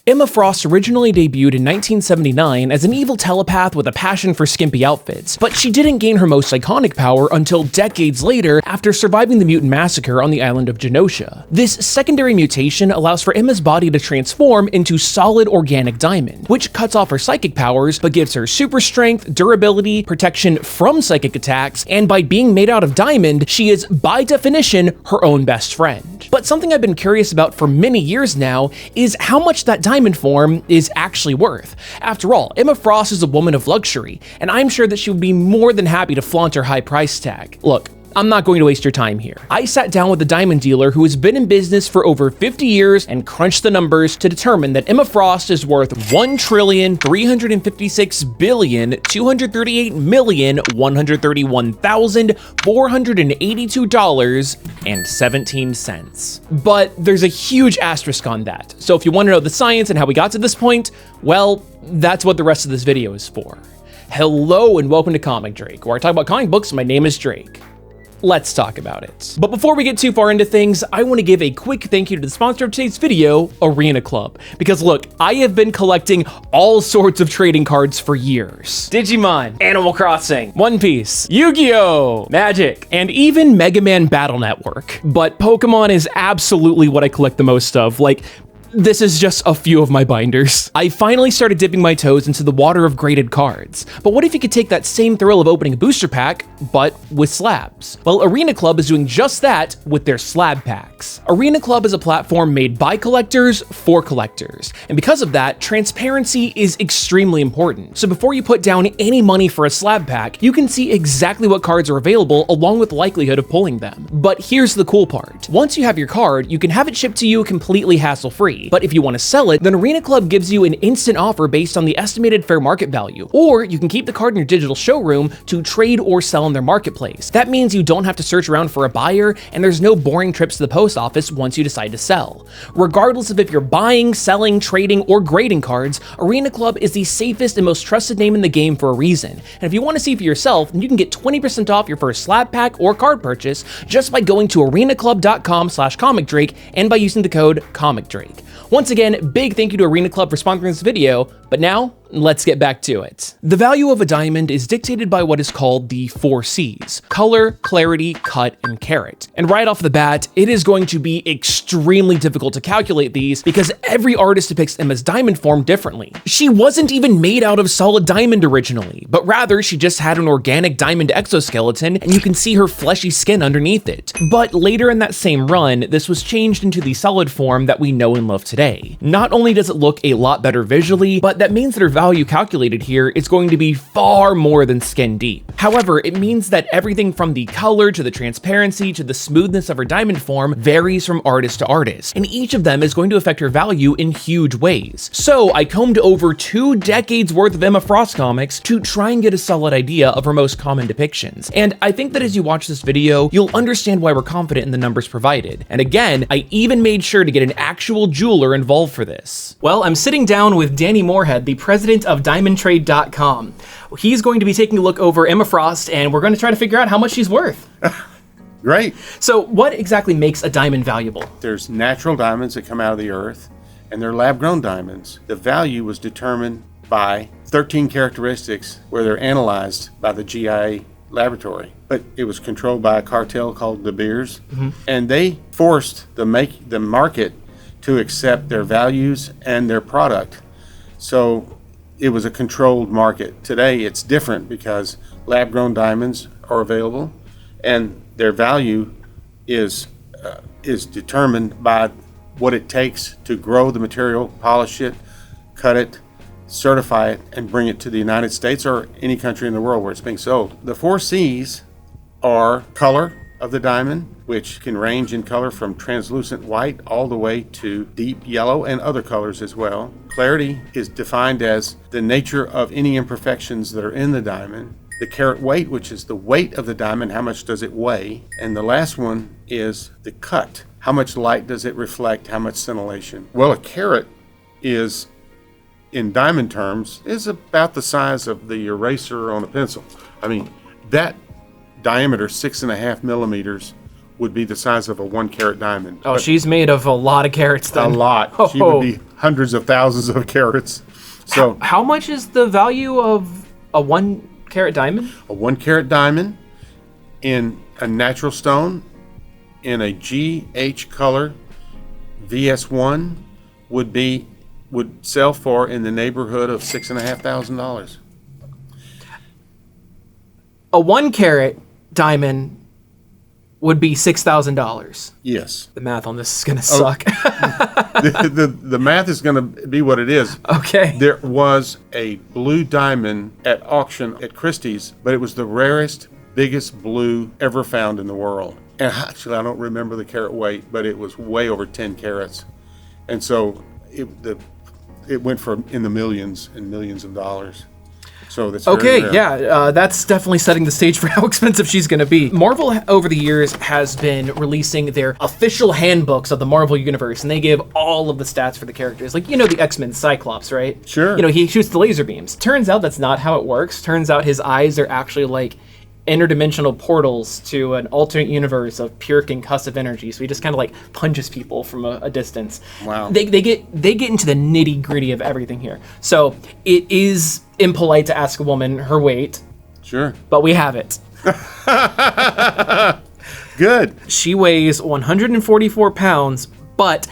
Emma Frost originally debuted in 1979 as an evil telepath with a passion for skimpy outfits, but she didn't gain her most iconic power until decades later after surviving the mutant massacre on the island of Yehoshua. This secondary mutation allows for Emma's body to transform into solid organic diamond, which cuts off her psychic powers but gives her super strength, durability, protection from psychic attacks, and by being made out of diamond, she is by definition her own best friend. But something I've been curious about for many years now is how much that diamond form is actually worth. After all, Emma Frost is a woman of luxury, and I'm sure that she would be more than happy to flaunt her high price tag. Look, I'm not going to waste your time here. I sat down with a diamond dealer who has been in business for over 50 years and crunched the numbers to determine that Emma Frost is worth $1,356,238,131,482.17. But there's a huge asterisk on that. So if you want to know the science and how we got to this point, well, that's what the rest of this video is for. Hello and welcome to Comic Drake, where I talk about comic books. My name is Drake. Let's talk about it. But before we get too far into things, I want to give a quick thank you to the sponsor of today's video, Arena Club. Because look, I have been collecting all sorts of trading cards for years. Digimon, Animal Crossing, One Piece, Yu-Gi-Oh!, Magic, and even Mega Man Battle Network. But Pokemon is absolutely what I collect the most of. Like, this is just a few of my binders. I finally started dipping my toes into the water of graded cards. But what if you could take that same thrill of opening a booster pack, but with slabs? Well, Arena Club is doing just that with their slab packs. Arena Club is a platform made by collectors for collectors. And because of that, transparency is extremely important. So before you put down any money for a slab pack, you can see exactly what cards are available along with the likelihood of pulling them. But here's the cool part. Once you have your card, you can have it shipped to you completely hassle-free. But if you want to sell it, then Arena Club gives you an instant offer based on the estimated fair market value, or you can keep the card in your digital showroom to trade or sell in their marketplace. That means you don't have to search around for a buyer, and there's no boring trips to the post office once you decide to sell. Regardless of if you're buying, selling, trading, or grading cards, Arena Club is the safest and most trusted name in the game for a reason. And if you want to see for yourself, then you can get 20% off your first slab pack or card purchase just by going to arenaclub.com/comicdrake and by using the code ComicDrake. Once again, big thank you to Arena Club for sponsoring this video, but now, let's get back to it. The value of a diamond is dictated by what is called the 4 C's: color, clarity, cut, and carat. And right off the bat, it is going to be extremely difficult to calculate these because every artist depicts Emma's diamond form differently. She wasn't even made out of solid diamond originally, but rather she just had an organic diamond exoskeleton and you can see her fleshy skin underneath it. But later in that same run, this was changed into the solid form that we know and love today. Not only does it look a lot better visually, but that means that her value calculated here is going to be far more than skin deep. However, it means that everything from the color to the transparency to the smoothness of her diamond form varies from artist to artist, and each of them is going to affect her value in huge ways. So I combed over 2 decades worth of Emma Frost comics to try and get a solid idea of her most common depictions. And I think that as you watch this video, you'll understand why we're confident in the numbers provided. And again, I even made sure to get an actual jeweler involved for this. Well, I'm sitting down with Danny Moorhead, the president of DiamondTrade.com. He's going to be taking a look over Emma Frost, and we're going to try to figure out how much she's worth. Great. So what exactly makes a diamond valuable? There's natural diamonds that come out of the earth, and they're lab-grown diamonds. The value was determined by 13 characteristics where they're analyzed by the GIA laboratory. But it was controlled by a cartel called Davies, and they forced the market to accept their values and their product. So it was a controlled market. Today it's different because lab-grown diamonds are available and their value is determined by what it takes to grow the material, polish it, cut it, certify it, and bring it to the United States or any country in the world where it's being sold. The 4 C's are color of the diamond, which can range in color from translucent white all the way to deep yellow and other colors as well. Clarity is defined as the nature of any imperfections that are in the diamond. The carat weight, which is the weight of the diamond, how much does it weigh? And the last one is the cut. How much light does it reflect? How much scintillation? Well, a carat is, in diamond terms, is about the size of the eraser on a pencil. I mean, that diameter, 6.5 millimeters, would be the size of a 1 carat diamond. Oh, she's made of a lot of carats then. A lot. Oh. She would be hundreds of thousands of carats. So how much is the value of a 1 carat diamond? A 1 carat diamond in a natural stone in a GH color VS1 would sell for in the neighborhood of $6,500. A 1 carat diamond would be $6,000. Yes. The math on this is gonna suck. The math is going to be what it is. Okay. There was a blue diamond at auction at Christie's, but it was the rarest, biggest blue ever found in the world. And actually, I don't remember the carat weight, but it was way over 10 carats. And so it went for in the millions and millions of dollars. So that's okay. very rare. Yeah, that's definitely setting the stage for how expensive she's going to be. Marvel over the years has been releasing their official handbooks of the Marvel universe, and they give all of the stats for the characters. Like, you know, the X-Men Cyclops, right? Sure. You know, he shoots the laser beams. Turns out that's not how it works. Turns out his eyes are actually like interdimensional portals to an alternate universe of pure concussive energy. So he just kind of like punches people from a distance. Wow. They get into the nitty gritty of everything here. So it is impolite to ask a woman her weight. Sure. But we have it. Good. She weighs 144 pounds, but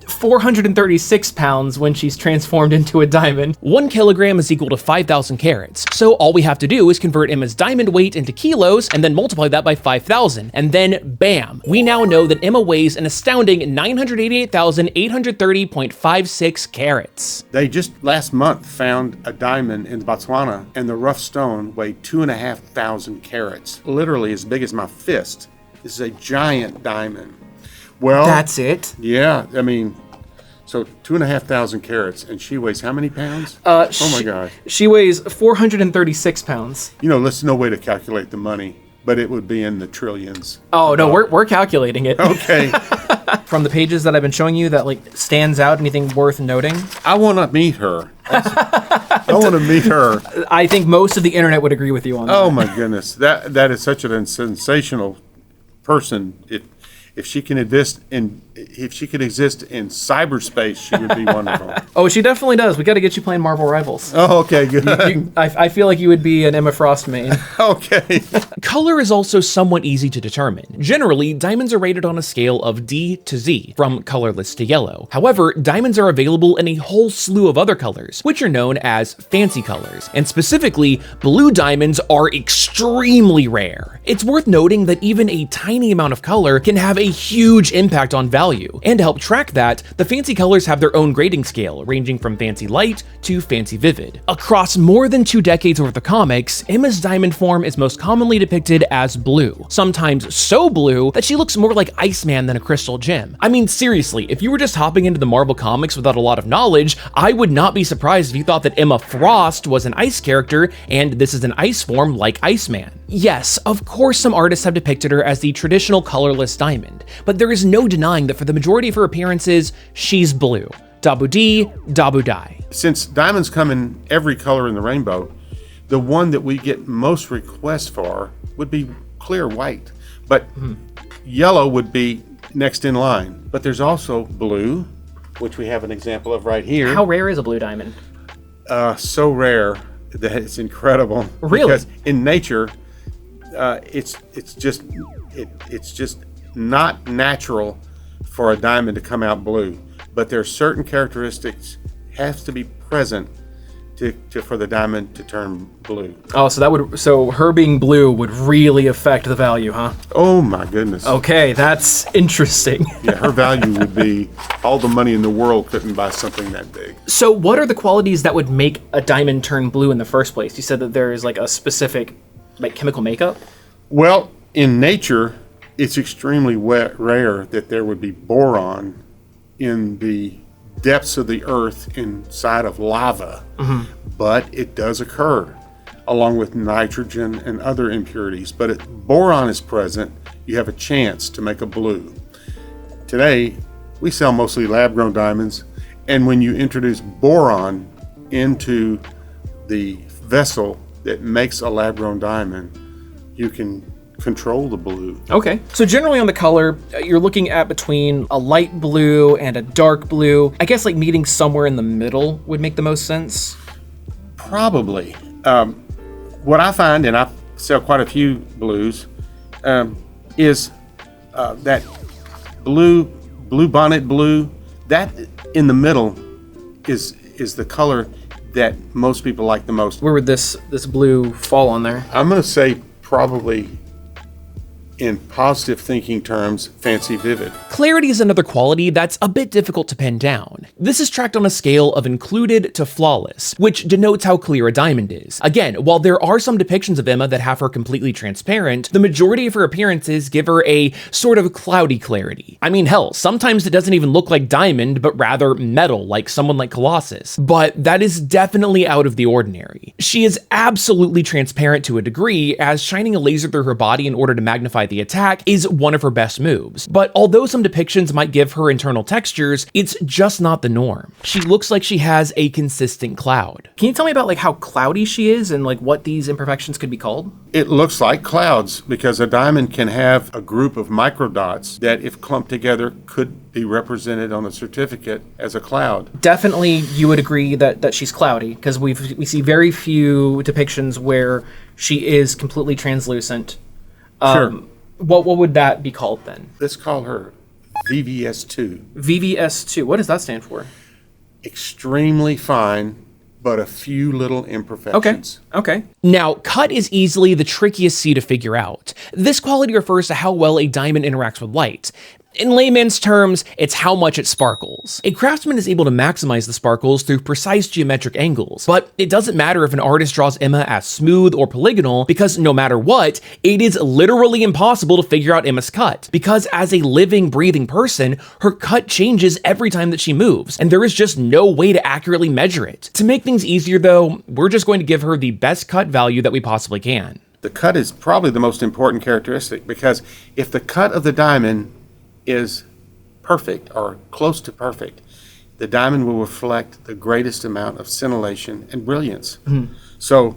436 pounds when she's transformed into a diamond. 1 kilogram is equal to 5,000 carats. So all we have to do is convert Emma's diamond weight into kilos and then multiply that by 5,000. And then bam, we now know that Emma weighs an astounding 988,830.56 carats. They just last month found a diamond in Botswana, and the rough stone weighed 2,500 carats, literally as big as my fist. This is a giant diamond. Well, That's it? Yeah, I mean, so 2,500 carats, and she weighs how many pounds? Oh my God. She weighs 436 pounds. You know, there's no way to calculate the money, but it would be in the trillions. Oh, no, we're calculating it. Okay. From the pages that I've been showing you that like stands out, anything worth noting? I want to meet her. I want to meet her. I think most of the internet would agree with you on that. Oh my goodness. That is such a sensational person. If she could exist in cyberspace, she would be wonderful. Oh, she definitely does. We got to get you playing Marvel Rivals. Oh, okay, good. I feel like you would be an Emma Frost main. Okay. Color is also somewhat easy to determine. Generally, diamonds are rated on a scale of D to Z, from colorless to yellow. However, diamonds are available in a whole slew of other colors, which are known as fancy colors. And specifically, blue diamonds are extremely rare. It's worth noting that even a tiny amount of color can have a huge impact on value. And to help track that, the fancy colors have their own grading scale, ranging from fancy light to fancy vivid. Across more than 2 decades worth of comics, Emma's diamond form is most commonly depicted as blue, sometimes so blue that she looks more like Iceman than a crystal gem. I mean, seriously, if you were just hopping into the Marvel comics without a lot of knowledge, I would not be surprised if you thought that Emma Frost was an ice character and this is an ice form like Iceman. Yes, of course some artists have depicted her as the traditional colorless diamond, but there is no denying that for the majority of her appearances, she's blue. Dabu Dee, Dabu Die. Since diamonds come in every color in the rainbow, the one that we get most requests for would be clear white, but yellow would be next in line. But there's also blue, which we have an example of right here. How rare is a blue diamond? So rare that it's incredible. Really? Because in nature, it's just not natural for a diamond to come out blue. But there are certain characteristics has to be present for the diamond to turn blue. Oh, so her being blue would really affect the value, huh? Oh my goodness. Okay, that's interesting. Yeah, her value would be all the money in the world couldn't buy something that big. So what are the qualities that would make a diamond turn blue in the first place? You said that there is like a specific chemical makeup? Well, in nature, it's extremely rare that there would be boron in the depths of the earth inside of lava, but it does occur along with nitrogen and other impurities. But if boron is present, you have a chance to make a blue. Today, we sell mostly lab-grown diamonds, and when you introduce boron into the vessel that makes a lab-grown diamond, you can control the blue. Okay. So generally on the color, you're looking at between a light blue and a dark blue. I guess like meeting somewhere in the middle would make the most sense. Probably. What I find, and I sell quite a few blues, is that blue bonnet blue, that in the middle is the color that most people like the most. Where would this blue fall on there? I'm going to say probably, in positive thinking terms, fancy vivid. Clarity is another quality that's a bit difficult to pin down. This is tracked on a scale of included to flawless, which denotes how clear a diamond is. Again, while there are some depictions of Emma that have her completely transparent, the majority of her appearances give her a sort of cloudy clarity. I mean, hell, sometimes it doesn't even look like diamond, but rather metal, like someone like Colossus. But that is definitely out of the ordinary. She is absolutely transparent to a degree, as shining a laser through her body in order to magnify the attack is one of her best moves. But although some depictions might give her internal textures, it's just not the norm. She looks like she has a consistent cloud. Can you tell me about like how cloudy she is and like what these imperfections could be called? It looks like clouds because a diamond can have a group of microdots that, if clumped together, could be represented on a certificate as a cloud. Definitely, you would agree that she's cloudy, because we see very few depictions where she is completely translucent. Sure. What would that be called then? Let's call her VVS2. VVS2. What does that stand for? Extremely fine, but a few little imperfections. Okay. Now, cut is easily the trickiest C to figure out. This quality refers to how well a diamond interacts with light. In layman's terms, it's how much it sparkles. A craftsman is able to maximize the sparkles through precise geometric angles, but it doesn't matter if an artist draws Emma as smooth or polygonal, because no matter what, it is literally impossible to figure out Emma's cut, because as a living, breathing person, her cut changes every time that she moves, and there is just no way to accurately measure it. To make things easier though, we're just going to give her the best cut value that we possibly can. The cut is probably the most important characteristic, because if the cut of the diamond is perfect or close to perfect, the diamond will reflect the greatest amount of scintillation and brilliance. Mm-hmm. So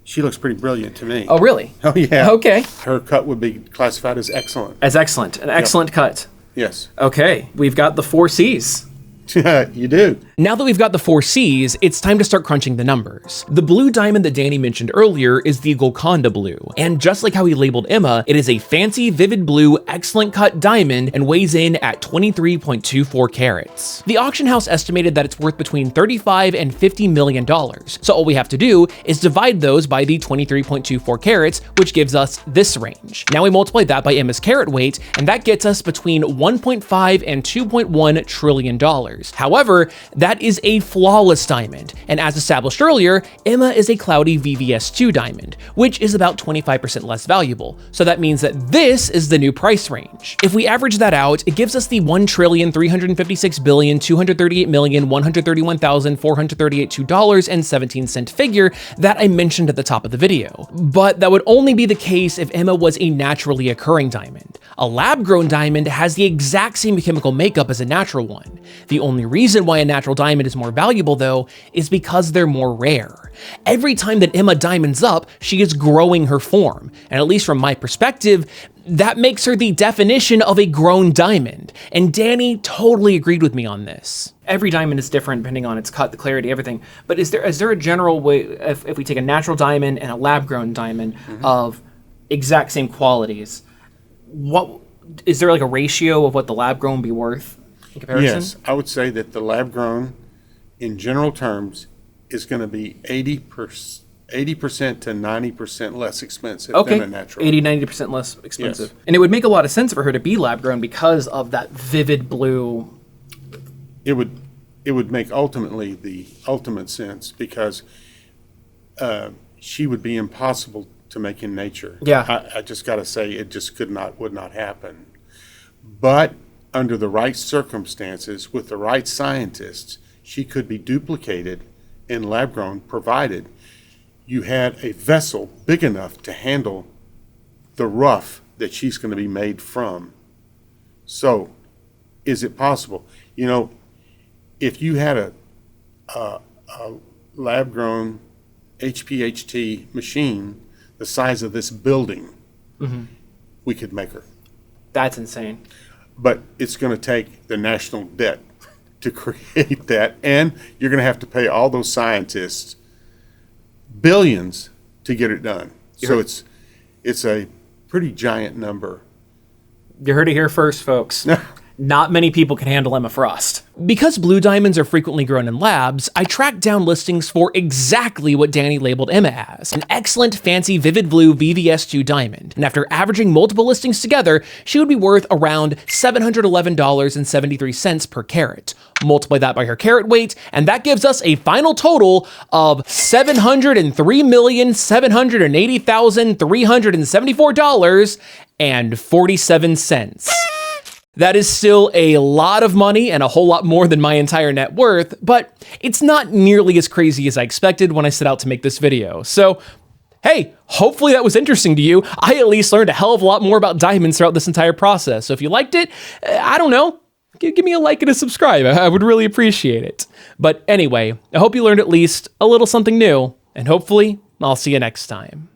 she looks pretty brilliant to me. Oh, really? Oh, yeah. Okay. Her cut would be classified as excellent. As excellent. An excellent cut. Yes. Okay. We've got the 4 C's. You do. Now that we've got the 4 C's, it's time to start crunching the numbers. The blue diamond that Danny mentioned earlier is the Golconda blue, and just like how he labeled Emma, it is a fancy, vivid blue, excellent cut diamond and weighs in at 23.24 carats. The auction house estimated that it's worth between $35 and $50 million, so all we have to do is divide those by the 23.24 carats, which gives us this range. Now we multiply that by Emma's carat weight, and that gets us between 1.5 and 2.1 trillion dollars. However, that is a flawless diamond, and as established earlier, Emma is a cloudy VVS2 diamond, which is about 25% less valuable, so that means that this is the new price range. If we average that out, it gives us the $1,356,238,131,438 figure that I mentioned at the top of the video. But that would only be the case if Emma was a naturally occurring diamond. A lab-grown diamond has the exact same chemical makeup as a natural one. The only reason why a natural diamond is more valuable, though, is because they're more rare. Every time that Emma diamonds up, she is growing her form, and at least from my perspective, that makes her the definition of a grown diamond, and Danny totally agreed with me on this. Every diamond is different depending on its cut, the clarity, everything, but is there a general way, if we take a natural diamond and a lab-grown diamond of exact same qualities, what is there like a ratio of what the lab-grown would be worth? In comparison? Yes, I would say that the lab-grown, in general terms, is going to be 80% to 90% less expensive than a natural. 80-90% less expensive. Yes. And it would make a lot of sense for her to be lab-grown because of that vivid blue. It would make ultimately the ultimate sense, because she would be impossible to make in nature. Yeah. I just got to say, it just would not happen. But under the right circumstances, with the right scientists, she could be duplicated in lab-grown, provided you had a vessel big enough to handle the rough that she's going to be made from. So, is it possible? You know, if you had a lab-grown HPHT machine the size of this building, we could make her. That's insane. But it's going to take the national debt to create that, and you're going to have to pay all those scientists billions to get it done. So it's a pretty giant number. You heard it here first, folks. Not many people can handle Emma Frost. Because blue diamonds are frequently grown in labs, I tracked down listings for exactly what Danny labeled Emma as, an excellent, fancy, vivid blue VVS2 diamond. And after averaging multiple listings together, she would be worth around $711.73 per carat. Multiply that by her carat weight, and that gives us a final total of $703,780,374.47. That is still a lot of money and a whole lot more than my entire net worth, but it's not nearly as crazy as I expected when I set out to make this video. So, hey, hopefully that was interesting to you. I at least learned a hell of a lot more about diamonds throughout this entire process. So if you liked it, I don't know, give me a like and a subscribe. I would really appreciate it. But anyway, I hope you learned at least a little something new, and hopefully I'll see you next time.